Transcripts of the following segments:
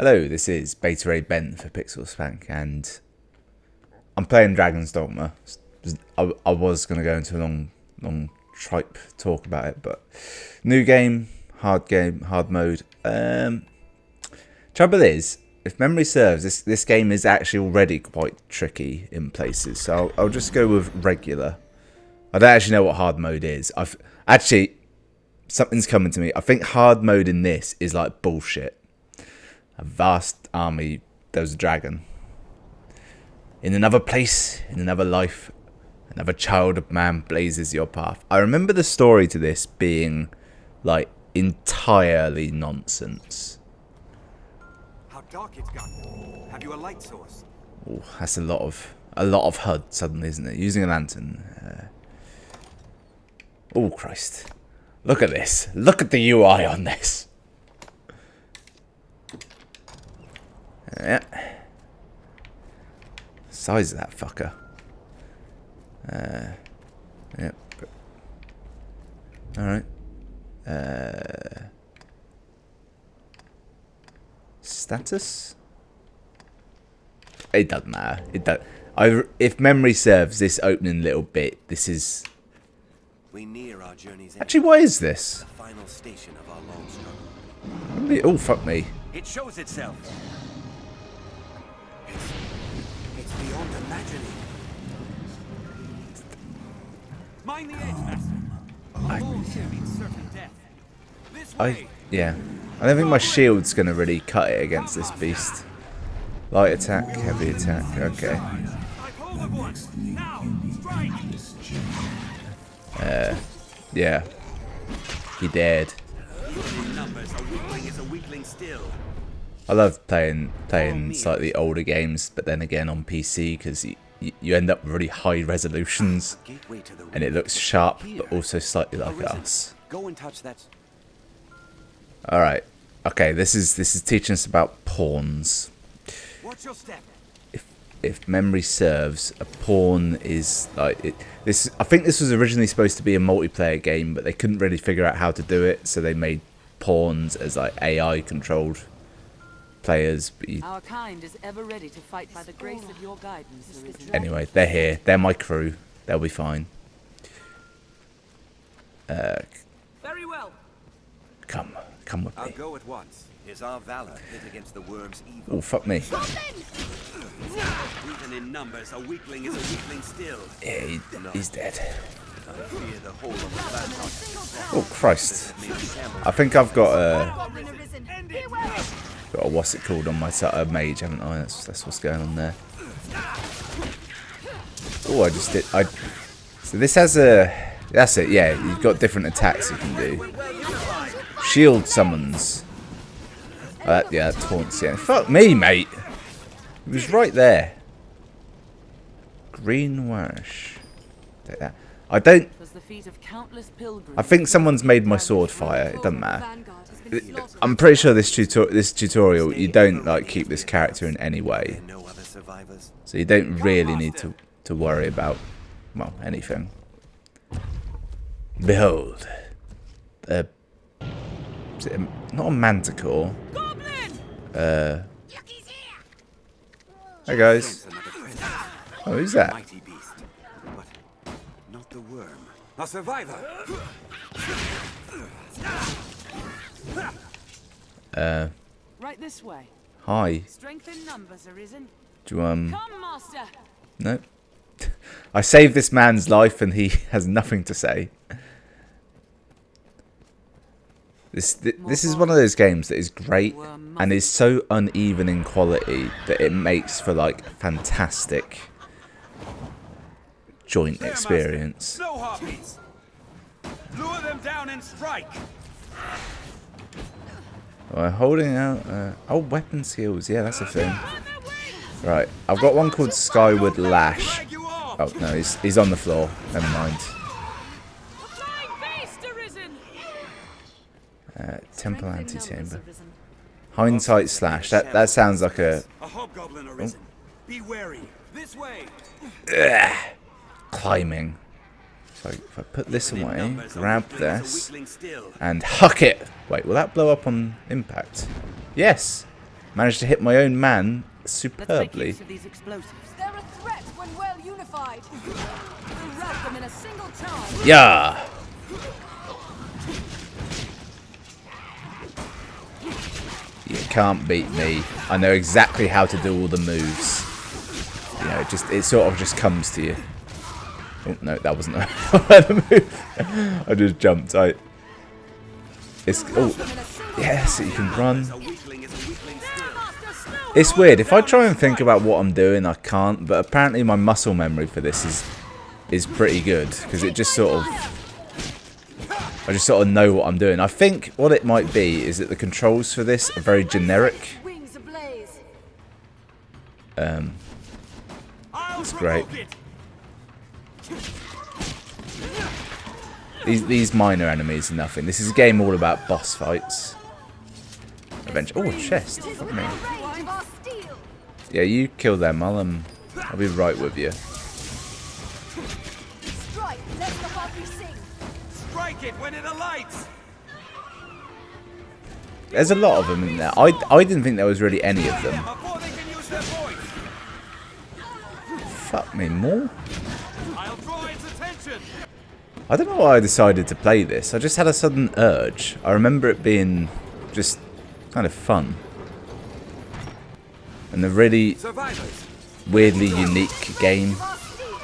Hello, this is Beta Ray Ben for Pixel Spank, and I'm playing Dragon's Dogma. I was going to go into a long tripe talk about it, but new game, hard mode. Trouble is, if memory serves, this game is actually already quite tricky in places, so I'll just go with regular. I don't actually know what hard mode is. Something's coming to me. I think hard mode in this is like bullshit. A vast army, there was a dragon. In another place, in another life, another child of man blazes your path. I remember the story to this being like entirely nonsense. How dark it's gotten. Have you a light source? Oh, that's a lot of HUD suddenly, isn't it? Using a lantern. Oh Christ! Look at this. Look at the UI on this. Yeah. Size of that fucker. Yep. Alright. Status? It doesn't matter. If memory serves, this opening little bit, this is... We near our journey's end. Actually, what is this? The final station of our long struggle. Oh, fuck me. It shows itself. It's beyond imagining. Mind the edge, Master. Our goal here means certain death. This way. Yeah. I don't think my shield's going to really cut it against this beast. Light attack, heavy attack, okay. I've hold of one. Now, strike. Yeah. He dared. In numbers, a weakling is a weakling still. I love playing slightly older games, but then again on PC, because you end up with really high resolutions, and it looks sharp, but also slightly like us. Go and touch that. All right, okay. This is teaching us about pawns. Watch your step. If memory serves, a pawn is like this. I think this was originally supposed to be a multiplayer game, but they couldn't really figure out how to do it, so they made pawns as like AI controlled players. But our kind is ever ready to fight by the grace of your guidance. Anyway, they're here. They're my crew. They'll be fine. Very well. Come with me. I'll go at once. Is our valor hit against the worm's evil? Oh, fuck me. Even in numbers, a weakling is a weakling still. Yeah, he's dead. I fear the whole of the Spank. Oh, Christ. I think I've got a what's it called on my mage, haven't I? That's what's going on there. Oh, I just did. So this has a... That's it, yeah. You've got different attacks you can do. Shield summons. Yeah, that taunts. Yeah. Fuck me, mate. It was right there. Green wash. Take that. I don't... I think someone's made my sword fire. It doesn't matter. I'm pretty sure this tutorial, you don't like keep this character in any way. So you don't really need to worry about, well, anything. Behold. Is it not a manticore? Hey guys. Oh, who's that? Mighty beast, but not the worm. A survivor. Right this way. Hi. Strength in numbers, Arisen. Do you, Come, Master. No. I saved this man's life and he has nothing to say. This is one of those games that is great and is so uneven in quality that it makes for like a fantastic joint experience. No harpies. Lure them down and strike. We're holding out. Oh, weapon skills. Yeah, that's a thing. Right, I've got one called Skyward Lash. Oh no, he's on the floor. Never mind. Temple Antechamber. Hindsight Slash. That sounds like a hobgoblin arisen. Be wary. This way. Climbing. So if I put this away, grab this, and huck it. Wait, will that blow up on impact? Yes. Managed to hit my own man Let's make superbly. use of these explosives. They're a threat when well unified. We'll rout them in a single charge. Yeah. You can't beat me. I know exactly how to do all the moves. You know, it sort of just comes to you. Oh no, that wasn't the move. I just jumped. It's yes, you can run. It's weird. If I try and think about what I'm doing, I can't. But apparently, my muscle memory for this is pretty good because it just sort of. I just sort of know what I'm doing. I think what it might be is that the controls for this are very generic. Wings ablaze. That's great. These minor enemies are nothing. This is a game all about boss fights. Eventually, oh, a chest. Fuck me. Range of our steel. Yeah, you kill them. I'll be right with you. Strike. Let the harpy sing. Strike it when it alights. There's a lot of them in there. I didn't think there was really any of them. Before they can use their voice. Fuck me, more? I'll draw its attention. I don't know why I decided to play this. I just had a sudden urge. I remember it being just kind of fun. And a really Survivors. weirdly unique game. Our steel.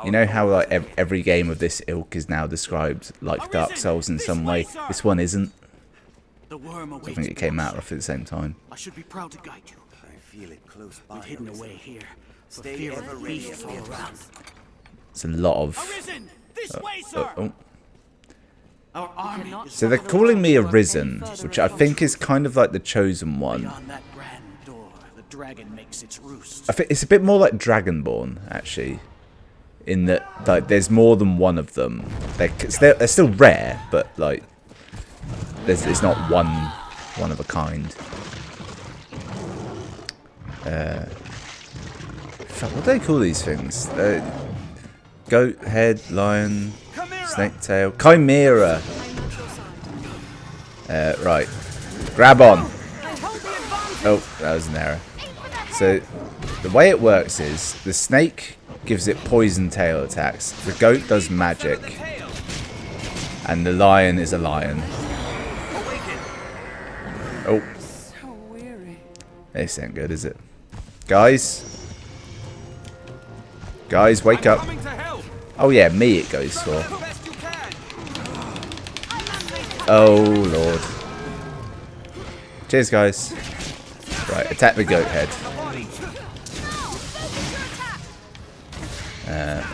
You know how like every game of this ilk is now described like Dark Souls in some way? This one isn't. The worm I awaits think it came out close. roughly at the same time. I should be proud to guide you. I feel it close by. We've hidden away here for Stay fear ever of ready beasts for all the around. It's a lot of... Arisen. This way, sir. oh. Our army cannot is So they're calling me Arisen, which I think is kind of like the chosen one. beyond that grand door. The dragon makes its roost. I think it's a bit more like Dragonborn, actually. In that, like, there's more than one of them. They're still rare, but like, it's not one of a kind. Fuck, what do they call these things? Goat head, lion, snake tail, chimera. Right, grab on. Oh, that was an error. So the way it works is the snake gives it poison tail attacks. The goat does magic, and the lion is a lion. Oh, So weary. this ain't good, is it? Guys, wake up! Coming to help. Oh yeah, me it goes for. Best you can. Oh lord. Cheers, guys. Right, attack the goat head.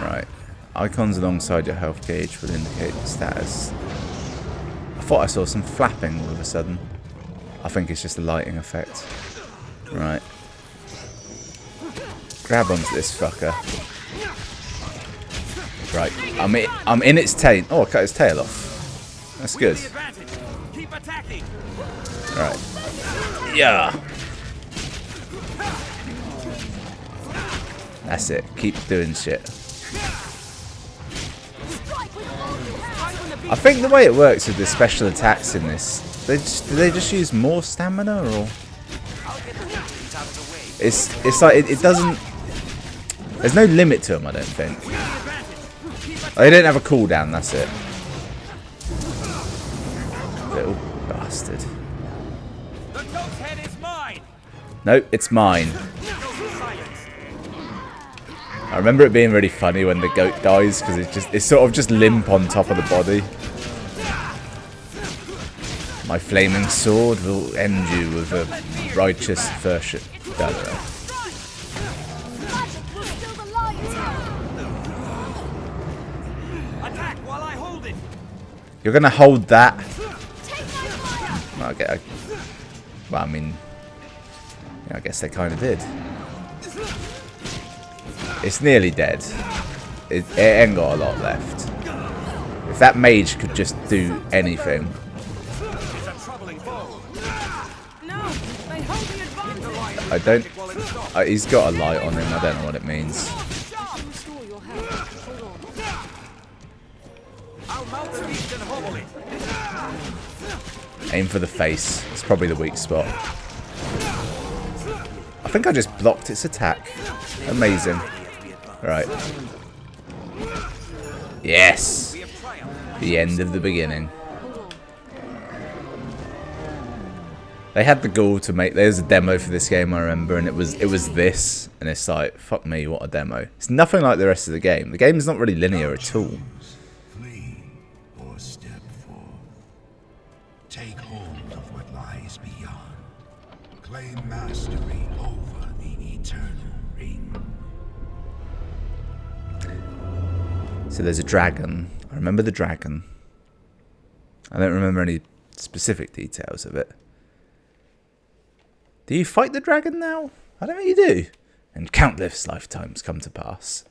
Right. Icons alongside your health gauge will indicate status. I thought I saw some flapping all of a sudden. I think it's just a lighting effect. Right. Grab onto this fucker. Right. I'm in its tail. Oh, I cut its tail off. That's good. The advantage. Keep attacking. Right. Yeah. That's it. Keep doing shit. I think the way it works with the special attacks in this, do they just use more stamina, or it's like it doesn't. There's no limit to them, I don't think. They don't have a cooldown. That's it. Little bastard. The goat's head is mine. No, it's mine. Silence. I remember it being really funny when the goat dies because it's sort of just limp on top of the body. My flaming sword will end you with a righteous version. Magic will still the light. Attack while I hold it. You're gonna hold that. Take my fire. Okay. Well, I mean, yeah, I guess they kind of did. It's nearly dead. It ain't got a lot left. If that mage could just do anything. It's a troubling foe. No, they hold the advantage. I don't. He's got a light on him. I don't know what it means. Restore your health. Hold on. I'll mount the beast and hobble it. Aim for the face. It's probably the weak spot. I think I just blocked its attack. Amazing. Right. Yes! The end of the beginning. They had the gall to make... There's a demo for this game, I remember, and it was this. And it's like, fuck me, what a demo. It's nothing like the rest of the game. The game is not really linear at all. Flee or step forth. Take hold of what lies beyond. Claim mastery over the eternal ring. So there's a dragon. I remember the dragon. I don't remember any specific details of it. Do you fight the dragon now? I don't think you do. And countless lifetimes come to pass.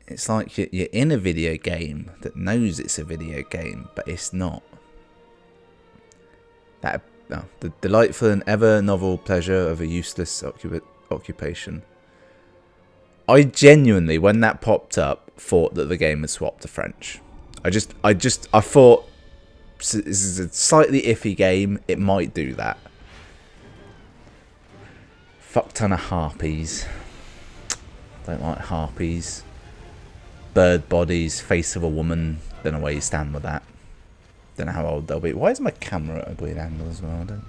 It's like you're in a video game that knows it's a video game, but it's not. The delightful and ever novel pleasure of a useless occupation. I genuinely, when that popped up, thought that the game had swapped to French. I thought, this is a slightly iffy game, it might do that. Fuck ton of harpies. Don't like harpies. Bird bodies, face of a woman. Don't know where you stand with that. Don't know how old they'll be. Why is my camera at a weird angle as well? I don't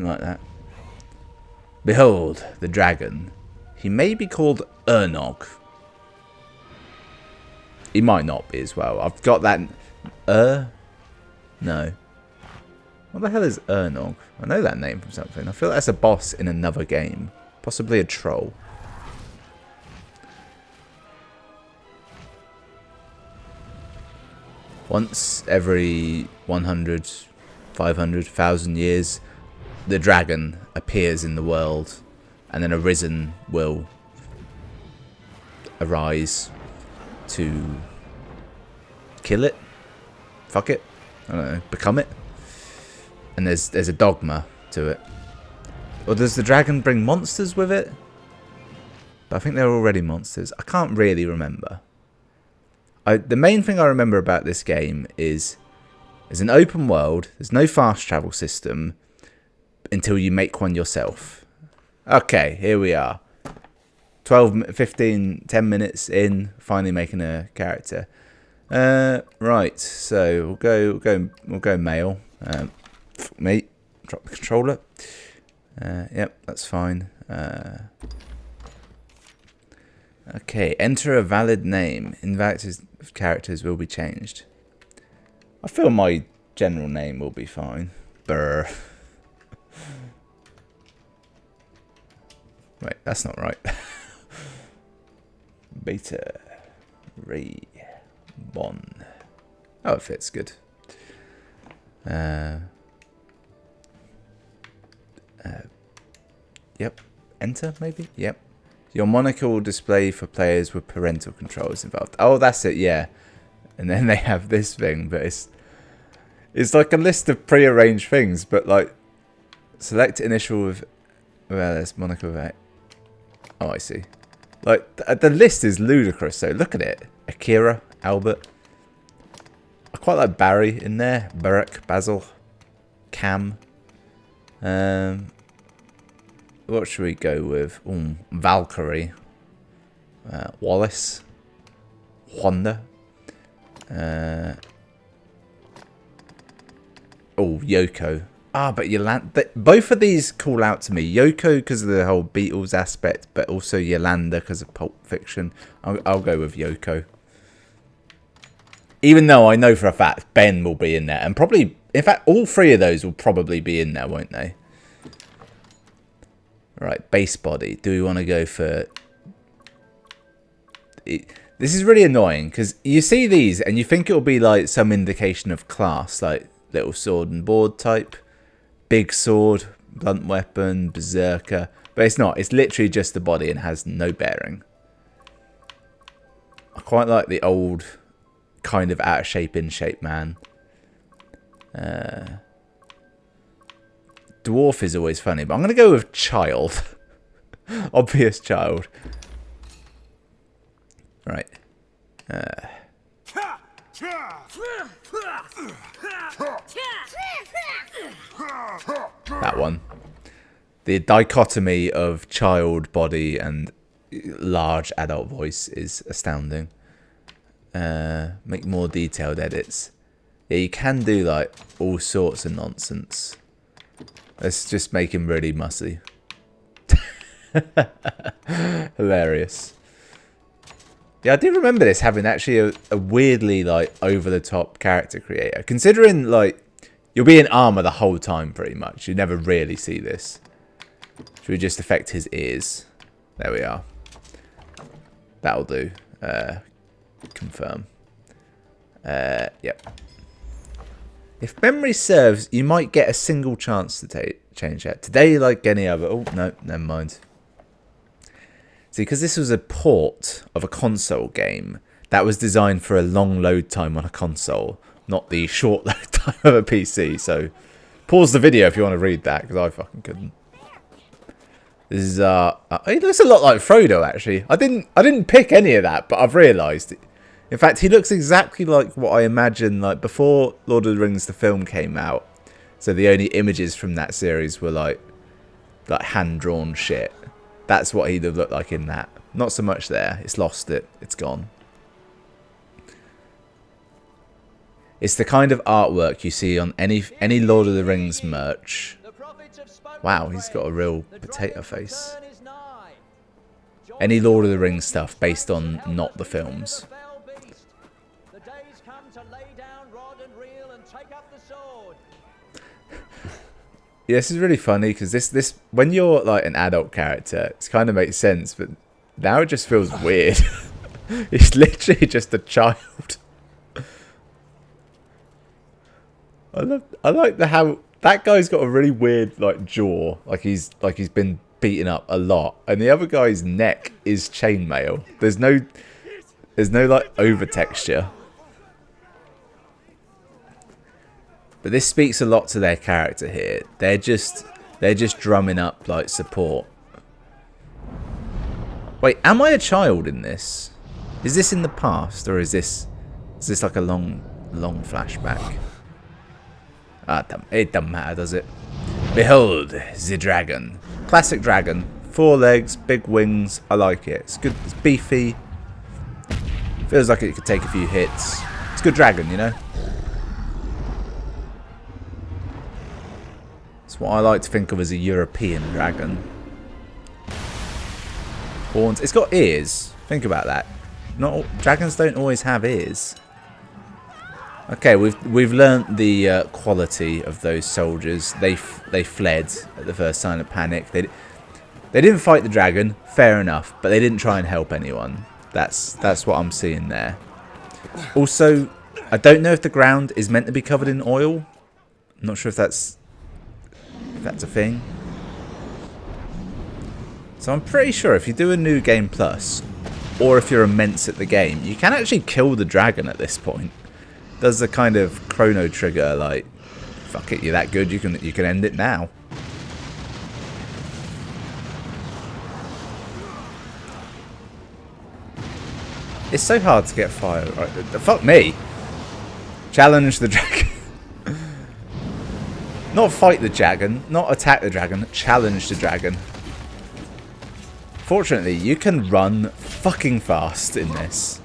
like that. Behold, the dragon. He may be called Ernog. He might not be as well. I've got that... No. What the hell is Ernog? I know that name from something. I feel like that's a boss in another game. Possibly a troll. Once every 100, 500, 1,000 years, the dragon appears in the world, and then Arisen will arise to kill it. Fuck it. I don't know. Become it. And there's a dogma to it. Or does the dragon bring monsters with it? But I think they're already monsters. I can't really remember. The main thing I remember about this game is there's an open world. There's no fast travel system until you make one yourself. Okay, here we are. 12, 15, 10 minutes in, finally making a character. Right, so we'll go male. Fuck me, drop the controller. Yep, that's fine. Okay, enter a valid name. Invalid characters will be changed. I feel my general name will be fine. Brr. Wait, that's not right. Beta Ray Bon. Oh, it fits good. Yep. Enter, maybe? Yep. Your moniker will display for players with parental controls involved. Oh, that's it, yeah. And then they have this thing, but it's like a list of pre-arranged things, but like select initial with... Well, there's moniker with... Oh, I see. Like, the list is ludicrous, so look at it. Akira, Albert. I quite like Barry in there. Barack, Basil, Cam. What should we go with? Valkyrie. Wallace. Honda. Yoko. But Yolanda. Both of these call out to me. Yoko because of the whole Beatles aspect, but also Yolanda because of Pulp Fiction. I'll go with Yoko. Even though I know for a fact Ben will be in there. And probably, in fact, all three of those will probably be in there, won't they? Right, base body. Do we want to go for... This is really annoying because you see these and you think it'll be like some indication of class, like little sword and board type, big sword, blunt weapon, berserker, but it's not. It's literally just the body and has no bearing. I quite like the old kind of out of shape, in shape man. Dwarf is always funny, but I'm going to go with child. Obvious child. Right. That one. The dichotomy of child body and large adult voice is astounding. Make more detailed edits. Yeah, you can do like all sorts of nonsense. Let's just make him really mussy. Hilarious. Yeah, I do remember this having actually a weirdly like over the top character creator. Considering like you'll be in armor the whole time pretty much. You never really see this. Should we just affect his ears? There we are. That'll do. Confirm. Yep. If memory serves, you might get a single chance to change that. Today, like any other... Oh, no, never mind. See, because this was a port of a console game that was designed for a long load time on a console, not the short load time of a PC. So, pause the video if you want to read that, because I fucking couldn't. This is, he looks a lot like Frodo, actually. I didn't pick any of that, but I've realised it. In fact, he looks exactly like what I imagined, like, before Lord of the Rings, the film, came out. So the only images from that series were, like hand-drawn shit. That's what he'd have looked like in that. Not so much there. It's lost it. It's gone. It's the kind of artwork you see on any Lord of the Rings merch. Wow, he's got a real potato face. Any Lord of the Rings stuff based on not the films. Yeah, this is really funny because this when you're like an adult character, it kind of makes sense, but now it just feels weird. He's literally just a child. I like how that guy's got a really weird like jaw, like he's been beaten up a lot, and the other guy's neck is chainmail. There's no like over texture. But this speaks a lot to their character here. They're just drumming up like support. Wait, am I a child in this? Is this in the past, or is this like a long flashback? It doesn't matter, does it? Behold the dragon. Classic dragon. 4 legs, big wings. I like it. It's good. It's beefy. Feels like it could take a few hits. It's a good dragon, you know? It's what I like to think of as a European dragon. Horns. It's got ears. Think about that. Not all, dragons don't always have ears. Okay, we've learnt the quality of those soldiers. They fled at the first sign of panic. They didn't fight the dragon, fair enough, but they didn't try and help anyone. That's what I'm seeing there. Also, I don't know if the ground is meant to be covered in oil. I'm not sure if that's a thing. So I'm pretty sure if you do a new game plus, or if you're immense at the game, you can actually kill the dragon at this point. Does the kind of chrono trigger, like, fuck it, you're that good, you can end it now. It's so hard to get fire. Right, fuck me. Challenge the dragon. Not fight the dragon, not attack the dragon, challenge the dragon. Fortunately, you can run fucking fast in this.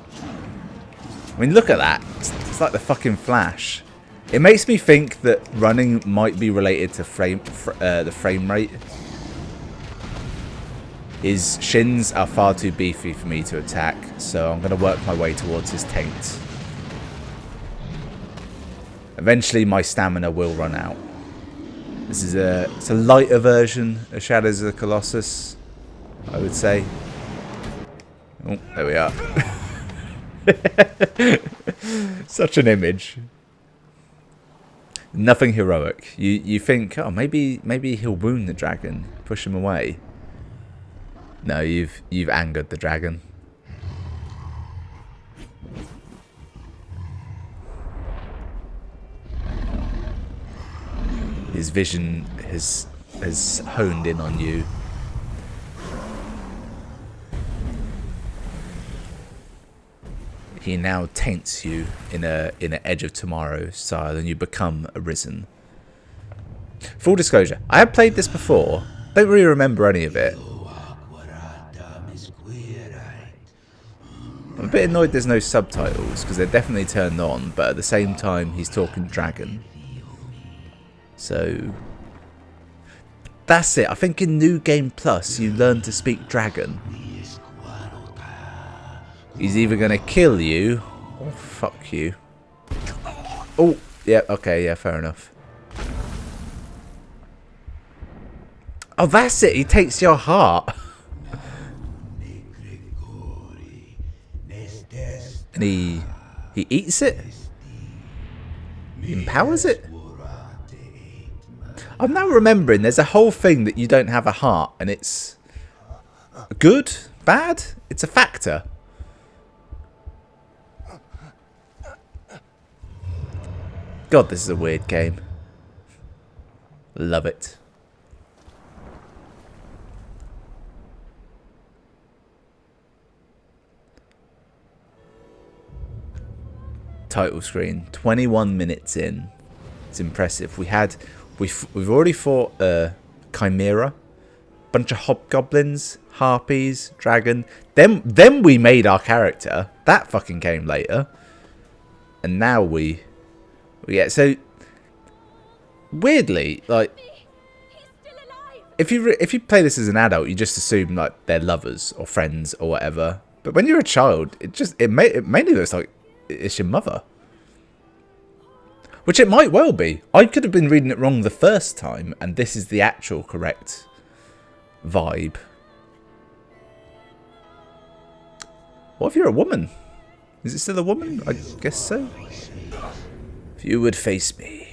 I mean, look at that. It's like the fucking Flash. It makes me think that running might be related to the frame rate. His shins are far too beefy for me to attack, so I'm going to work my way towards his taint. Eventually, my stamina will run out. This is it's a lighter version of Shadows of the Colossus, I would say. Oh, there we are. Such an image. Nothing heroic. You think, oh, maybe he'll wound the dragon, push him away. No, you've angered the dragon. His vision has honed in on you. he now taints you in an Edge of Tomorrow style, and you become Arisen. Full disclosure, I have played this before. Don't really remember any of it. I'm a bit annoyed there's no subtitles, because they're definitely turned on, but at the same time he's talking dragon. So that's it. I think in New Game Plus you learn to speak dragon. He's either going to kill you or fuck you. Oh, yeah, okay, yeah, fair enough. Oh, that's it. He takes your heart. And he eats it? He empowers it? I'm now remembering there's a whole thing that you don't have a heart, and it's good, bad, it's a factor. God, this is a weird game. Love it. Title screen, 21 minutes in. It's impressive. We've already fought Chimera, bunch of hobgoblins, harpies, dragon. Then we made our character. That fucking came later. And now yeah, so weirdly, like if you play this as an adult, you just assume like they're lovers or friends or whatever. But when you're a child, it mainly looks like it's your mother. Which it might well be. I could have been reading it wrong the first time, and this is the actual correct vibe. What if you're a woman? Is it still a woman? I guess so. If you would face me.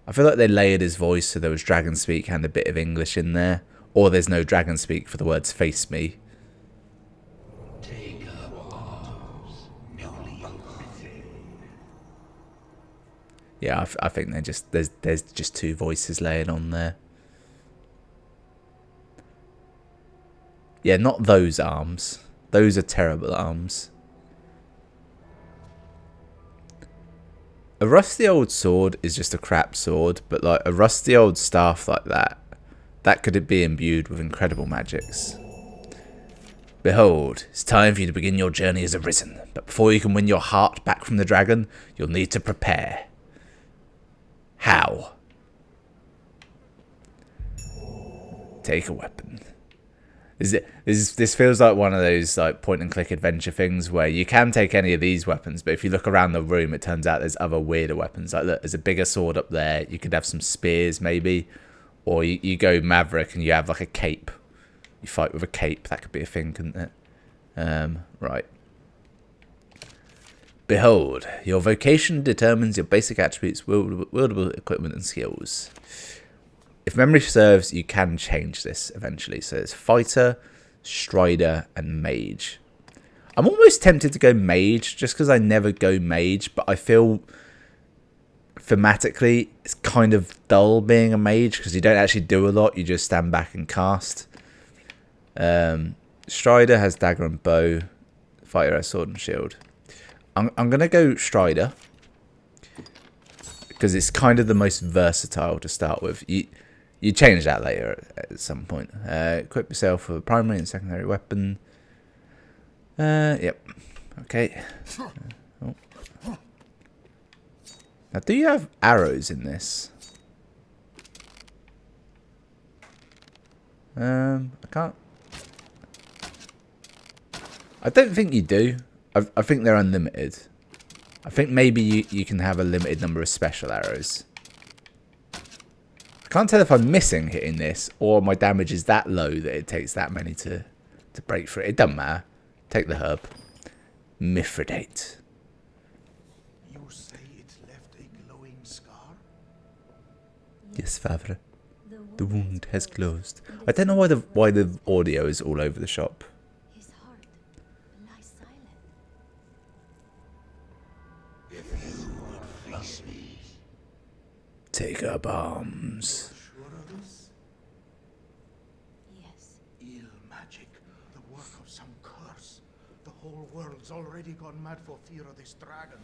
I feel like they layered his voice so there was dragon speak and a bit of English in there. Or there's no dragon speak for the words face me. Yeah, I think there's just two voices laying on there. Yeah, not those arms. Those are terrible arms. A rusty old sword is just a crap sword, but like a rusty old staff like that could be imbued with incredible magics. Behold, it's time for you to begin your journey as Arisen, but before you can win your heart back from the dragon, you'll need to prepare. How? Take a weapon. This feels like one of those like point and click adventure things where you can take any of these weapons, but if you look around the room, it turns out there's other weirder weapons. Like look, there's a bigger sword up there. You could have some spears maybe, or you go Maverick and you have like a cape. You fight with a cape. That could be a thing, couldn't it? Right. Behold, your vocation determines your basic attributes, wieldable equipment, and skills. If memory serves, you can change this eventually. So it's Fighter, Strider, and Mage. I'm almost tempted to go Mage, just because I never go Mage, but I feel thematically it's kind of dull being a Mage, because you don't actually do a lot, you just stand back and cast. Strider has dagger and bow, Fighter has sword and shield. I'm going to go Strider, because it's kind of the most versatile to start with. You change that later at some point. Equip yourself with a primary and secondary weapon. Yep. Okay. Oh. Now, do you have arrows in this? I can't. I don't think you do. I think they're unlimited. I think maybe you can have a limited number of special arrows. I can't tell if I'm missing hitting this or my damage is that low that it takes that many to break through. It doesn't matter. Take the herb. Mithridate. You say it left a glowing scar? Yes, Father. The wound has closed. I don't know why the audio is all over the shop. His heart lies silent. If you would face me. Take our bombs. Sure of this? Yes. Ill magic, the work of some curse. The whole world's already gone mad for fear of this dragon.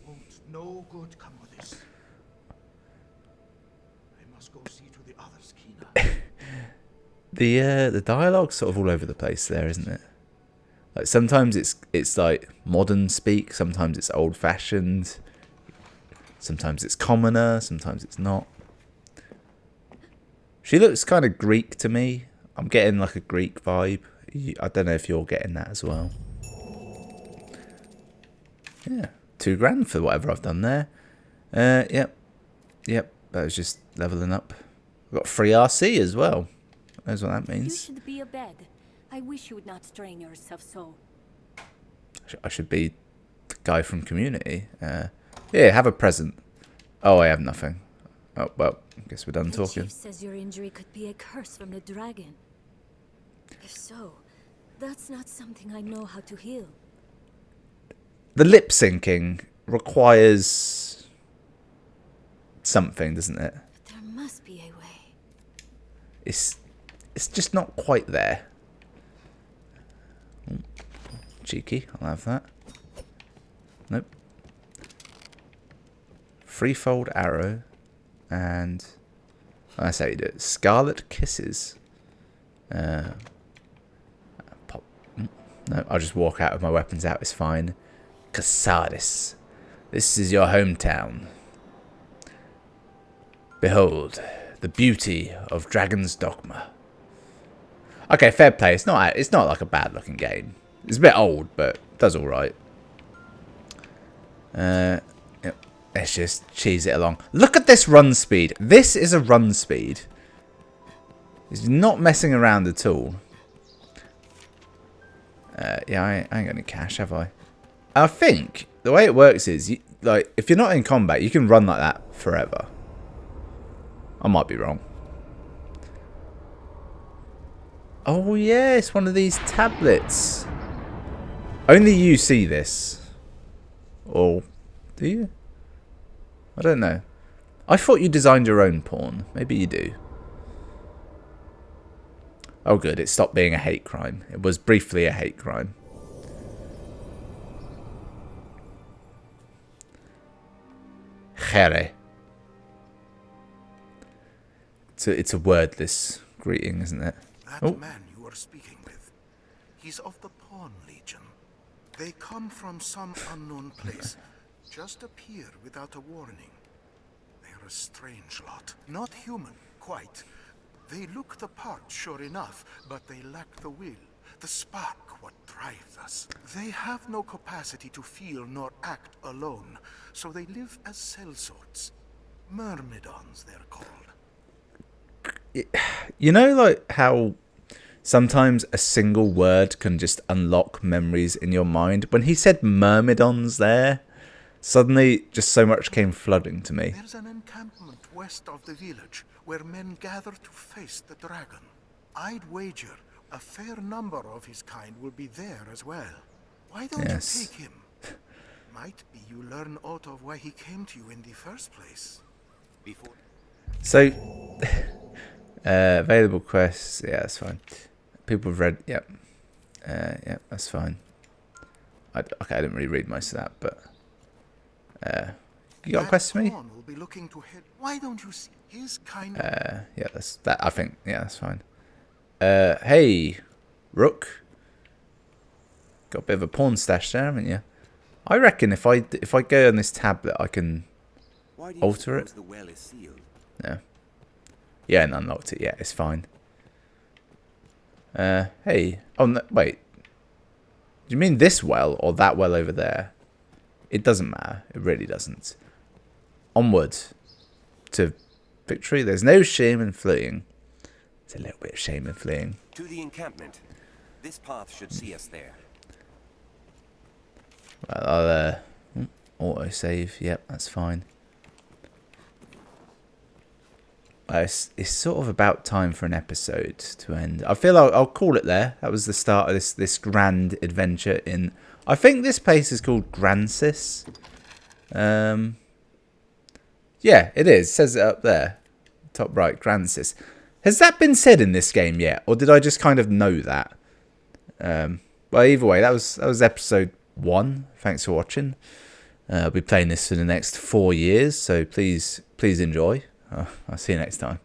Won't no good come of this. I must go see to the others, Kina. The dialogue's sort of all over the place there, isn't it? Like sometimes it's like modern speak, sometimes it's old fashioned, sometimes it's commoner, sometimes it's not. She looks kind of Greek to me. I'm getting like a Greek vibe. I don't know if you're getting that as well. Yeah, $2,000 for whatever I've done there. Yep, that was just leveling up. I've got free RC as well. Knows what that You means. should be abed. I wish you would not strain yourself so. I should be the guy from Community. Yeah, have a present. Oh, I have nothing. Oh, well, I guess we're done The talking. chief says your injury could be a curse from the dragon. If so, that's not something I know how to heal. The lip syncing requires something, doesn't it? But there must be a way. It's just not quite there. Ooh, cheeky, I'll have that. Nope. Threefold arrow, and that's how you do it. Scarlet kisses. Pop. No, I'll just walk out with my weapons out. It's fine. Casadis, this is your hometown. Behold the beauty of Dragon's Dogma. Okay, fair play. It's not like a bad looking game. It's a bit old, but it does all right. Yep. Let's just cheese it along. Look at this run speed. This is a run speed. It's not messing around at all. Yeah, I ain't got any cash, have I? I think the way it works is, like, if you're not in combat, you can run like that forever. I might be wrong. Oh yeah, it's one of these tablets. Only you see this. Or do you? I don't know. I thought you designed your own porn. Maybe you do. Oh good, it stopped being a hate crime. It was briefly a hate crime. Here. It's a wordless greeting, isn't it? That man you are speaking with, he's of the Pawn Legion. They come from some unknown place, just appear without a warning. They're a strange lot. Not human, quite. They look the part, sure enough, but they lack the will, the spark, what drives us. They have no capacity to feel nor act alone, so they live as sellswords. Myrmidons, they're called. You know, like how sometimes a single word can just unlock memories in your mind? When he said myrmidons there, suddenly just so much came flooding to me. There's an encampment west of the village where men gather to face the dragon. I'd wager a fair number of his kind will be there as well. Why don't you take him? Might be you learn aught of why he came to you in the first place. So, available quests. Yeah, that's fine. People have read. Yep. Yep, that's fine. Okay, I didn't really read most of that, but you got a quest for me? Will be looking to head. Why don't you see his kind? Yeah, that's that. I think. Yeah, that's fine. Hey, Rook. Got a bit of a pawn stash there, haven't you? I reckon if I go on this tablet, I can alter it. The well is sealed? Yeah. Yeah, and unlocked it. Yeah, it's fine. Hey. Oh, no, wait. Do you mean this well or that well over there? It doesn't matter. It really doesn't. Onward to victory. There's no shame in fleeing. There's a little bit of shame in fleeing. To the encampment. This path should see us there. Well, I'll auto save. Yep, that's fine. It's sort of about time for an episode to end. I feel I'll call it there. That was the start of this grand adventure in. I think this place is called Grancis. Yeah, it is. It says it up there, top right, Grancis. Has that been said in this game yet, or did I just kind of know that? But either way, that was episode 1. Thanks for watching. I'll be playing this for the next 4 years, so please enjoy. I'll see you next time.